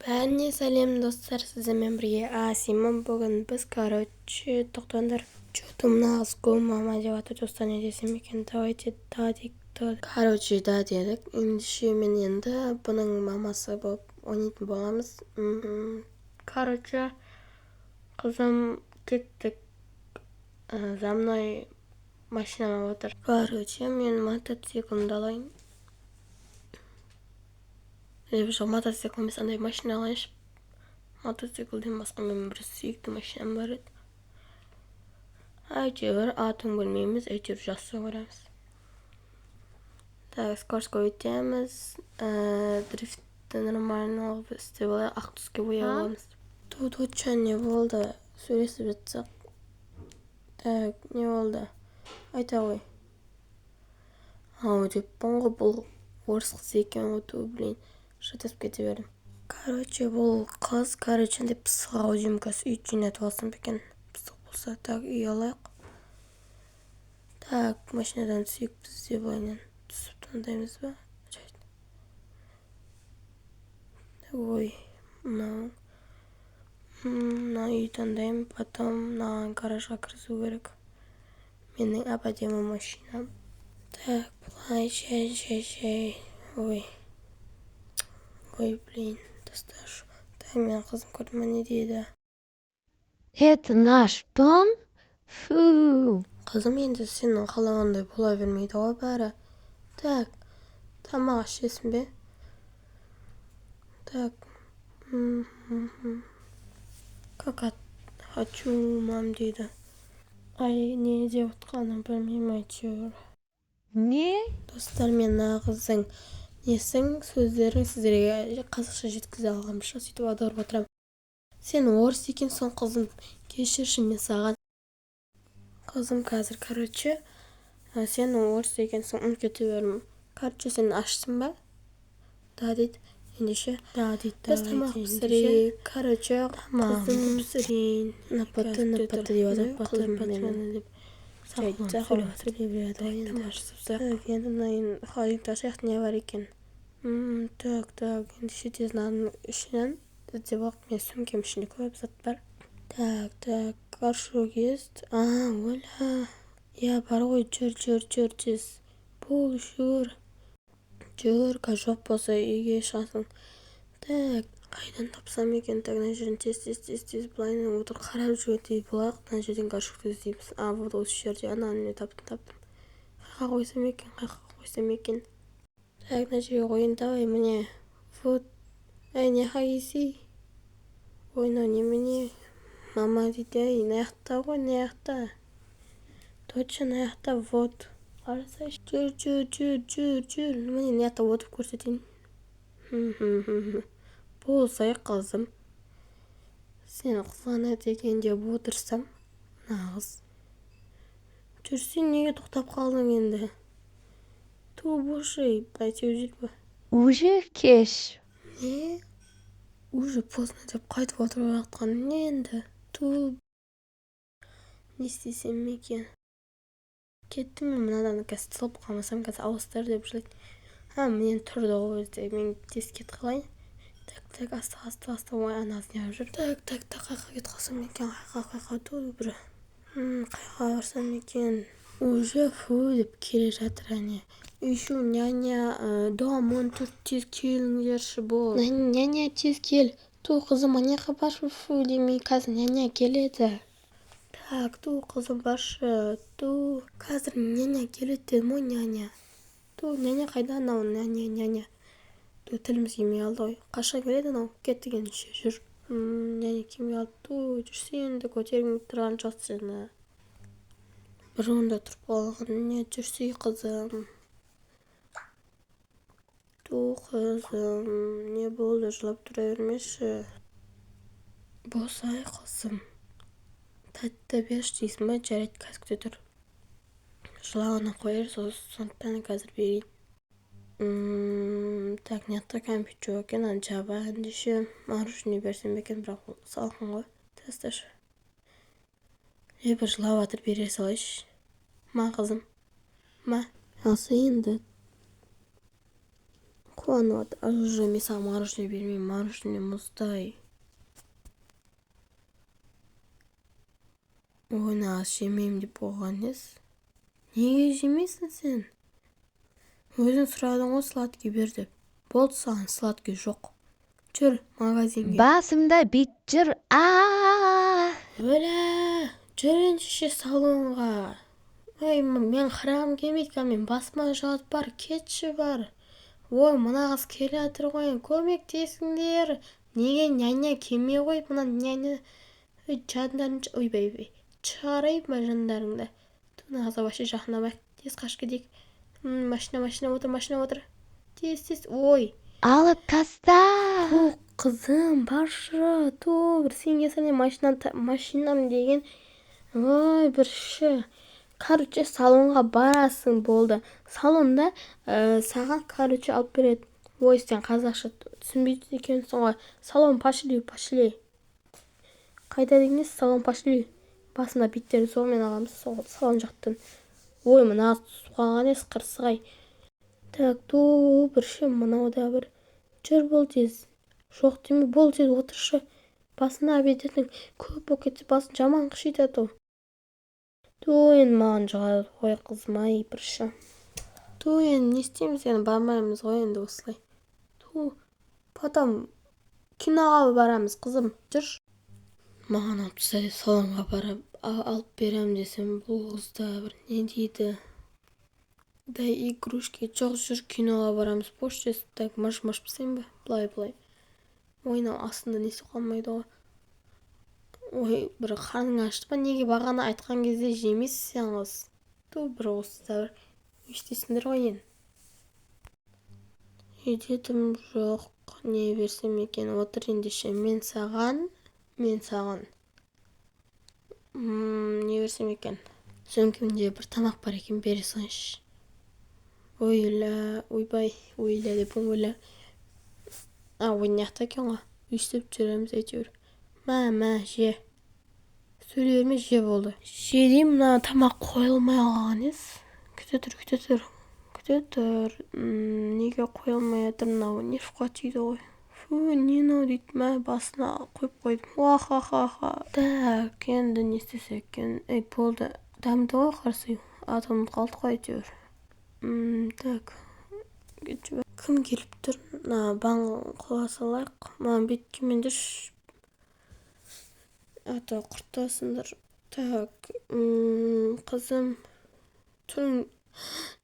Бәріне сәлем достар, сіздермен бірге Асимон. Бүгін біз, тоқтаңдар. Что-то нағыз мама деп атады, достар, не десем екен. Давайте да дедік. Да дедік. Ендеше мен енді бұның мамасы болып ойнайтын боламыз. Қызым кеттік. За мной машинама отыр. Мен мотоциклімді алайын. Мотоцикл емес, андай машина алайыншы. Мотоциклден басқа мен бір сүйікті машинам бар еді. Әйтеуір атын білмейміз, әйтеуір жақсы көреміз. Так, скоростьқа өтеміз. Дрифтті нормально істеп алайық, ақ түске бояп аламыз. Тут не болды? Сөйлесіп жатсақ. Так, не болды? Айта ғой. Ау деппін ғой, бұл орыс қыз екен ғой, блин. Шатасып кете бердім. Бұл қыз, андай пысық ау деймін, үй жинатып алсам бекен. Пысық болса, так, үй алайық. Так, машинадан түсейік бізде былайынан. Түсіп таңдаймыз ба? Ой, мына үй таңдаймын, потом мынаған гаражға кіргізу керек. Менің әп-әдемі машинам. Так, былай, жай. Ой, блин, достар. Так, мен қызым көрдім, не дейді? Это наш дом? Фу. Қызым, енді сенің қалағандай бола бермейді ғой бәрі. Так, тамақ ішесің бе? Так, как хочу, мам дейді. Ай, не деп отқанын білмеймін, әйтеуір. Не? Достар, мен нағыздың несің сөздерін сіздерге қазақша жеткізе алғанымша сөйтіп аударып отырамын. Сен орыс екенсің, қызым, кешірші мен саған. Қызым, қазір, сен орыс екенсің, кете бермін. Сен ашсың ба? Да дейді. Ендеше, да дейді. Тамақ пісірейік. Тамақ пісірейін. Напыты деп атады. Енді мынайын холодильникті ашайық, не бар екен? Так, ендеше тезін ішінен іздеп алып, мен сөмкем ішінде көп зат бар. Так, горшок есть. Оля. Я бар ғой, жүр тез. Бол, жүр. Жоқ болса үйге шығасың. Так, қайдан тапсам екен? Так, мына жерін тез былайынан отыр қарап жүргендей болайық. Мына жерден горшокты іздейміз. Вот осы жерде, не таптым. Қайға қойсам екен? Так, мына жерге қойын, давай, міне. Вот. Не қайсы? Ойнау немене? Мама дейді, наяқта ғой, наяқта. Точно наяқта, вот. Қарасайшы. Жүр. Міне наяқта отып көрсетейін. Болсай, қызым. Сен қызғана деген деп отырсам, нағыз. Жүрсен неге тоқтап қалдың енді? Бошай, бәйте өзел ба? Уже кеш. Не? Уже поздно деп қайтып отырып жатқан не енді? Не істесем екен? Кеттім мен мынадан сылып қалмасам, ауыстыр деп жылайды. Менен тұрды ғой өзде, мен тез кет қалайын. Так, аста, ой, анасын неғып жүр. Так, қайқа кет қалсам екен, қайқа, бір. Қайқа барсам екен. Уже деп келе жатыр, әне. Еще няня, домын тұр, тез келіңдерші бол. Няня, тез кел. Қызым, аняға баршы, демей, қазір няня келеді. Так, қызым баршы, қазір няня келеді дедім ғой, няня. Няня қайда анау, няня. Тіліміз келмей алды ғой. Қашан келеді анау? Кеттігенше жүр. Няня келмей алды. Жүрсе енді көтермей тұрған жоқ сені. Бір онда тұрып қалған, не жүрсе қызым. Қызым, не болды, жылап тұра бермеші. Болсай, қызым. Тәтті берш дейсің ба, жарайды, қазір күте тұр. Жылағына қойыр, сондықтан қазір берейін. Так, неқта компьютер екен, жаба, ендеше мороженое берсем екен, бірақ ол салқын ғой. Тасташы. Бір жылап атыр, бере салайшы. Ма, қызым? Ма? Алса енді. қуанып отыр. Уже мен саған мороженое бермеймін, мороженое мұздай. Ой, нағыз жемеймін деп болған ес. Неге жемейсің сен? Өзің сұрадың ғой сладкий бер деп. Болды, саған сладкий жоқ. Жүр магазинге. Басымда бит жүр. Өлә, жүрінші салонға. Ой, мен қарағым келмейді, мен басыма жауап бар, кетші бар. Ой, мына қыз келе жатыр ғой, көмектесіңдер. Неге няня келмей ғой, мына няня. Ой, жандарын, ойбай, шығарайын ба жандарыңды. Мына қызға вообще жақындамайық. Тез қаш кетейік. Машина отыр. Тез. Ой. Алып таста. Қызым, баршы. Бір сенге сәлем машинам деген. Ой, бірші. Короче, салонға барасың болды. Салонда саған, короче, алып береді. Ой, сен қазақша түсінбейді екенсің ғой. Салон пошли. Қайда дегенде салон пошли. Басында биттерді соғымен ағамыз салон жақтан. Ой, мына суғаған ес қырсығай. Так, бірші, мынауда бір. Жүр бол тез. Жоқ деме, бол тез отыршы. Басына обедетін көп болып кетсе басын жаман қышитады. Енді маған жағады ғой қызым, ай бірші. Енді не істейміз, енді бармаймыз ғой енді осылай. Потом киноға барамыз, қызым, жүр. Маған алып тастайды, салонға барып алып берем десем, бұл қызда бір не дейді. Дай игрушки, жоқ, жүр, киноға барамыз, пош десіп, так, маш пісейін ба, былай. Ойнау астында несі қалмайды ғой. Ой, бір қарның ашты ба, неге бағана айтқан кезде жемейсіз сен қыз. Бір осыда бір ештесіңдер ғой ең. Едетім жоқ, не берсем екен, отыр ендеше, мен саған. Не берсем екен? Сөмкемде бір тамақ бар екен, бере салайыншы. Ойла деп ойла. Ойнақта екен ғой. Үйстеп жүреміз әйтеуір. Мә, же. Сөйлей берме, же болды. Жедей мына тамақ қойылмай қалған ес. Күте тұр. Неге қойылмай жатыр мынау? Не шуға тиді ғой. Не мынау дейді, мә басына қойып қойдым. Уа-ха-ха-ха. Так, енді не істесек екен? Болды. Дамды ғой қарсы. Атымыз қалды ғой әйтеуір. Так. Кім келіп тұр? Baң қоя салайық. Маған беткемен дұрш. Ата құртасыңдар. Так. Қызым. Тұрың.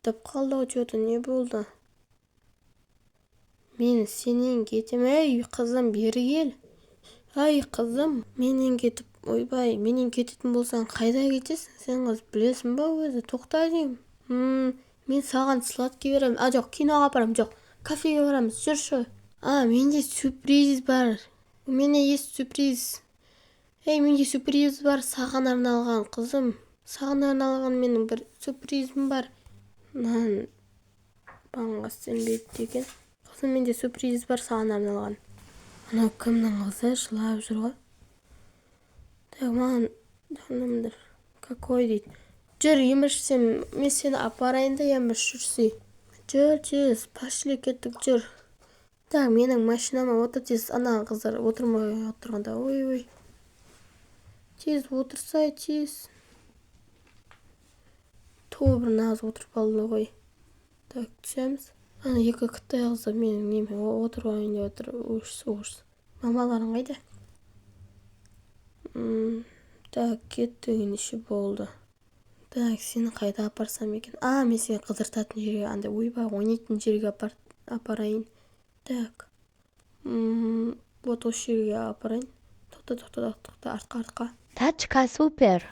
Деп қалды ғой, не болды? Мен сенен кетем. Ей, қызым, бері кел. Ай, қызым, менен кетіп, ойбай, менен кететін болсаң, қайда кетесің? Сен қыз білесің ба өзі? Тоқта деймін. Мен саған сладкий беремін. Жоқ, киноға барам, жоқ. Кафеге барамыз, жүрші. Менде сюрприз бар. Менде есть сюрприз. Менде сюрприз бар, саған арналған, қызым. Саған арналған менің бір сюрпризім бар. Банға сенбейді деген. Қызым, менде сюрприз бар, саған арналған. Анау кімнің қызы жылап жүр ғой. Так, маған танымдыр. Какой дейді. Жүр, еміршсем, мен сені апарайын да емірш жүрсей. Жүр, тез, пошли кеттік, жүр. Так, менің машинама отыр, тез, ана қыздар отырмай отырғанда. Ой. Тез отырсай, тез. Бір нағыз отырып алды ғой. Так, түсеміз. Екі қытай қыздар менің неме отырғайын деп отыр. Орыс. Мамаларың қайда? Так, кеттігін іші болды. Так, сені қайда апарсам екен? Мен сені қыдыртатын жерге, андай ойбай ойнайтын жерге апарайын. Так. Вот осы жерге апарайын. Тоқта, артқа. Тачка супер.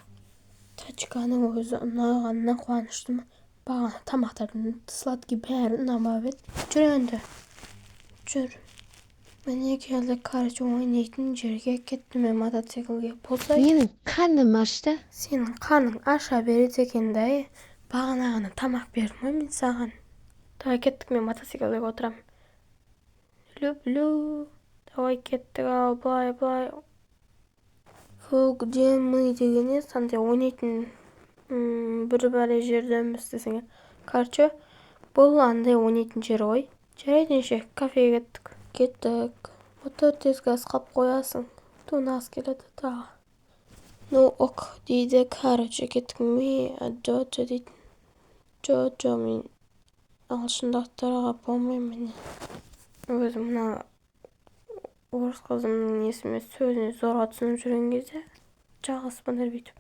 Тачканың өзі ұнағанына қуаныштым. Бағана тамақтардың сладкий бәрі ұнамап еді. Жүр енді. Жүр. Міне келді, короче, ойнайтын жерге кеттім мен мотоциклге. Болса, Менің қарным ашты. сенің қарның аша береді екенді. Бағана ғана тамақ бердім ғой мен саған. Давай кеттік, мен мотоциклге отырам. Люблю. Давай кеттік, былай. Где мы дегенде сандай ойнайтын бір жерден істесің. Короче, бұл андай ойнайтын жер ғой. Жарайды ендеше кафеге кеттік. Мотор газ қалып қоясың. Тунас келеді тағы. Ну ок дейді. Короче кеттік. Джоджо дейді. Джоджо мен ағылшындақтарға болмаймын. Өзім мына орыс қызымның несіме сөзіне зорға түсініп жүрген кезде жағаспандар бүйтіп.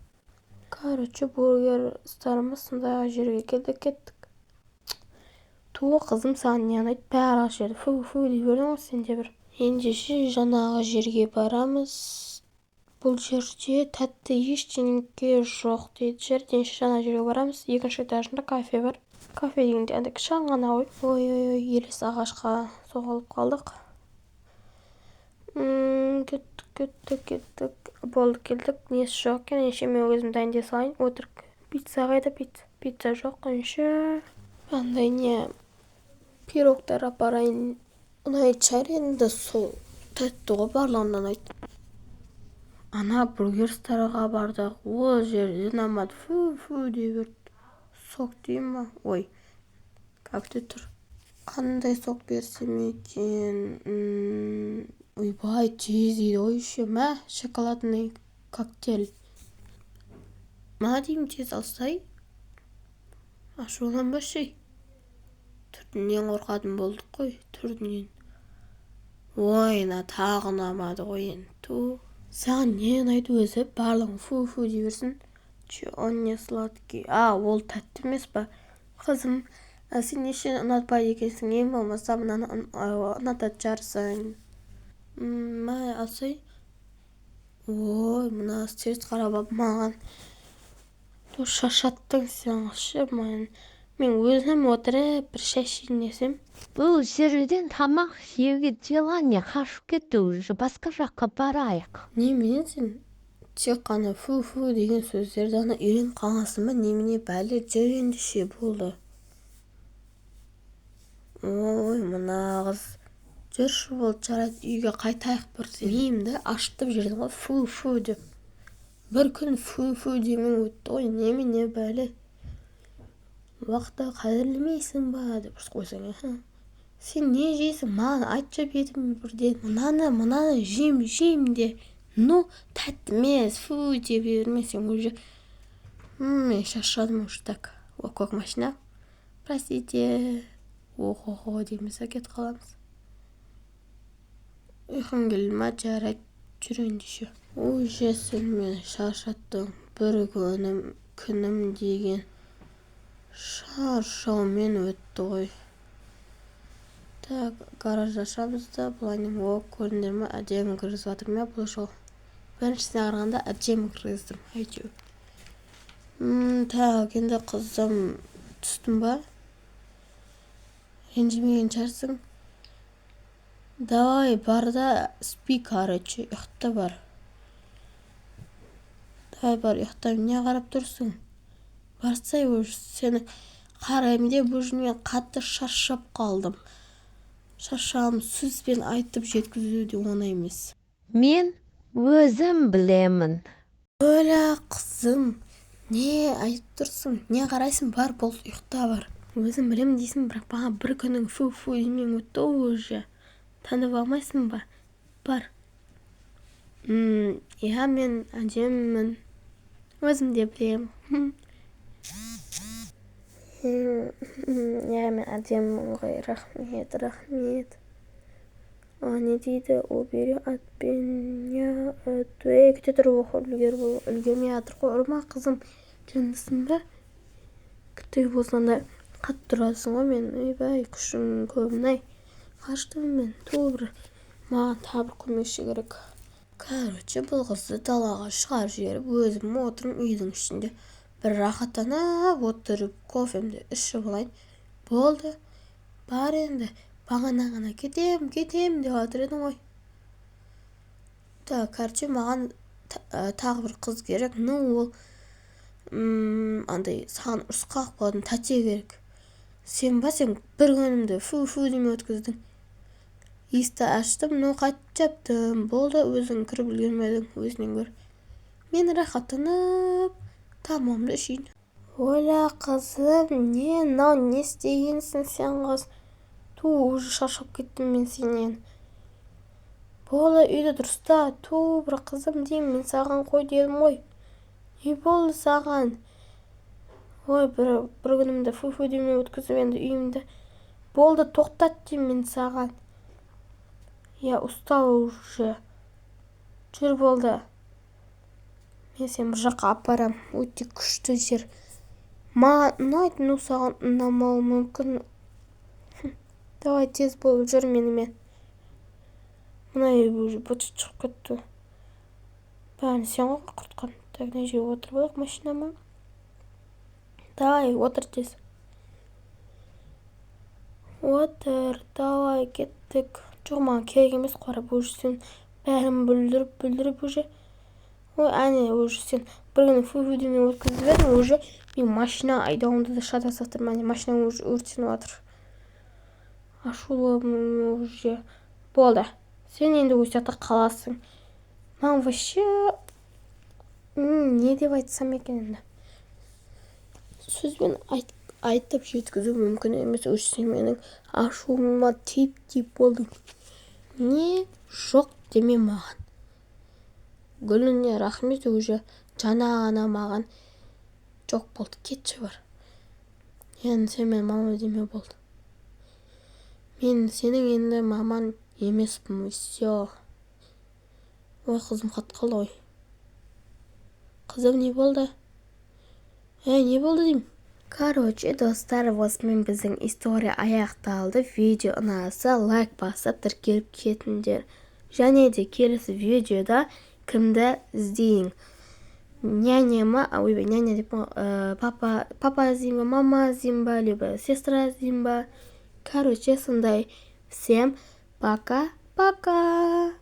Короче бургер старымыз сондай жерге кеттік. Туы қызым саған не ұнайды? Барлық жерді фу дей бердің ғой сен де бір. Ендеше жаңағы жерге барамыз. Бұл жерде тәтті ештеңе жоқ дейді. Ендеше жаңа жерге барамыз. Екінші этажында кафе бар. Кафе дегенде андай кішігірім ғана ғой. Ой, елес ағашқа соғылып қалдық. Кеттік. Болды келдік. Несі жоқ екен. Ендеше мен өзім дайындай салайын. Отырып. Пицца қайда пицца? Пицца жоқ. Ендеше андай не пирогтар апарайын. Ұнайды шығар енді сол тәтті ғой, барлығынан ұнайды. Ана бургерстарға бардық. Ол жерде ұнамады. Фу дей берді. Сок дейін ба? Ой, как-то тұр. Қандай сок берсем екен? Ойбай, тез дейді. Ой, мә, шоколадный коктейль. Ма деймін, тез алсай. Ашуланбашы. Түрдінен қорқадым болдық қой, түрдінен. Ойна тағы ұнамады ғой енді. Саған не ұнайды өзі? Барлығын фу дей берсін. Он не сладкий. Ол тәтті емес па? Қызым, сен неше ұнатпайды екенсің? Ең болмаса мынаны ұнатады жарсың. Ма алсай. Ой, мына стерт қарап алып маған. Шашаттың сен шы маған. Мен өзім отырып бір шай ішейін десем. Бұл жерден тамақ жеуге желание қашып кетті уже. Басқа жаққа барайық. Немене сен тек қана фу деген сөздерді ана үйреніп қалғансың ба? Немене бәлі жүр ендеше болды. Ой, мына қыз. Жүрші болды, жарайды, үйге қайтайық бірден. Миымді ашытып жүрдім ғой, фу деп. Бір күн фу демен өтті ғой, немене бәлі. Уақытты қадірлемейсің ба деп қойсаң. Сен не жейсің? Маған айтшы бетім бірден. Мынаны жейм де. Ну, тәтті емес, фу деп бермесең уже. Мен шашадым уже так. Ок, машина. Простите. Охо дейміз, кет қаламыз. Ұйқым келді ма, жарайды, жүрейін деші. Ой, жесіл мен шаршаттың. Бір күнім деген шаршаумен өтті ғой. Так, гараж ашамыз да, бұлайның көріндер ма, әдемі кіргізіп атыр ма, бұл жол. Біріншісіне қарағанда әдемі кіргіздім, әйтеу. Так, енді қызым түстім ба? Ренжімеген шығарсың. Давай, бар да спи, короче, ұйықта бар. Давай бар, ұйықта не қарап тұрсың? Барсай, сені қараймын де, бұл жүнмен қатты шаршап қалдым. Шаршам сөзбен айтып жеткізуде оңай емес. Мен өзім білемін. Өлі қызым, не айтып тұрсың? Не қарайсың? Бар, бол, ұйықта бар. Өзім білемін дейсің, бірақ баған бір күнің фу деймен өтті уже. Танып алмайсың ба? Бар. Я, мен әдемімін. Өзім де білемін. Я, мен әдемімін ғой. Рахмет. Не дейді? Убери от меня. Күте тұр үлгермей атыр ғой. Ұрма қызым, жындысың ба? Күте болсанда қатты тұрасың ғой мен. Ойбай, күшің көбін-ай. Қаштым мен, бір маған табыр көмекші керек. Короче, бұл қызды далаға шығарып жіберіп, өзім отырым үйдің ішінде. Бір рахаттанып отырып, кофемді ішіп алайын. Болды. Бар енді. Бағана ғана кетем деп атыр едің ғой. Короче, маған тағы бір қыз керек. Ол андай саған ұрысқақ болатын тәте керек. Сен бір күнімді фу деме өткіздің. Есті аштым, қайтып жаптым. Болды, өзің кіріп үлгермедің, өзінен көр. Мен рахаттанып, тамамды ішейін. Ойла қызым, не істегенсің сен қыз? уже шаршап кеттім мен сенен. Болды, үйді дұрыста. Бір қызым деймін, мен саған қой дедім ғой. Не болды саған? Ой, бір күнімді фу-фу демей өткізіп енді үйімді. Болды, тоқтат деймін мен саған. Я устала уже. Жүр болды. Мен сені бір жаққа апарам. Өте күшті жер. Маған ұнайды, но саған ұнамауы мүмкін. Давай тез болып жүр менімен. Мына үй уже быт шығып кетті. Бәрін сен ғой құртқан. Так, мына жерге отырып алайық машинама. Давай, отыр тез. Отыр, давай, кеттік. Жоқ, маған керек емес, қарап уже сен бәрін бүлдіріп уже. Ой, әне, уже сен бір күні фу-фу демей өткізіп едің, уже мен машина айдауымды да шатасып тұрмын. Әне, машинам уже өртеніп жатыр. Ашулы уже. Болды. Сен енді осы жақта қаласың. Маған вообще не деп айтсам екен енді. Сөзбен айтып жеткізу мүмкін емес. Уже сен менің ашуыма тиіп болдың. Не? Жоқ деме маған. Гүліне рахмет, уже жаңа ғана маған жоқ болды, кетші бар. Енді сен мен мама деме болды. Мен сенің енді маман емеспін, все. Ой, қызым қатып қалды ғой. Қызым, не болды? Не болды деймін? Короче, достар, осымен біздің история аяқталды. Видео ұнаса лайк басып тіркеліп кетіңдер. Және де келесі видеода кімді іздейін? Няня ма? Ойбай, няня деп папа іздейін ба, мама іздейін ба, либо сестра іздейін ба? Короче, сондай. Всем пока-пока.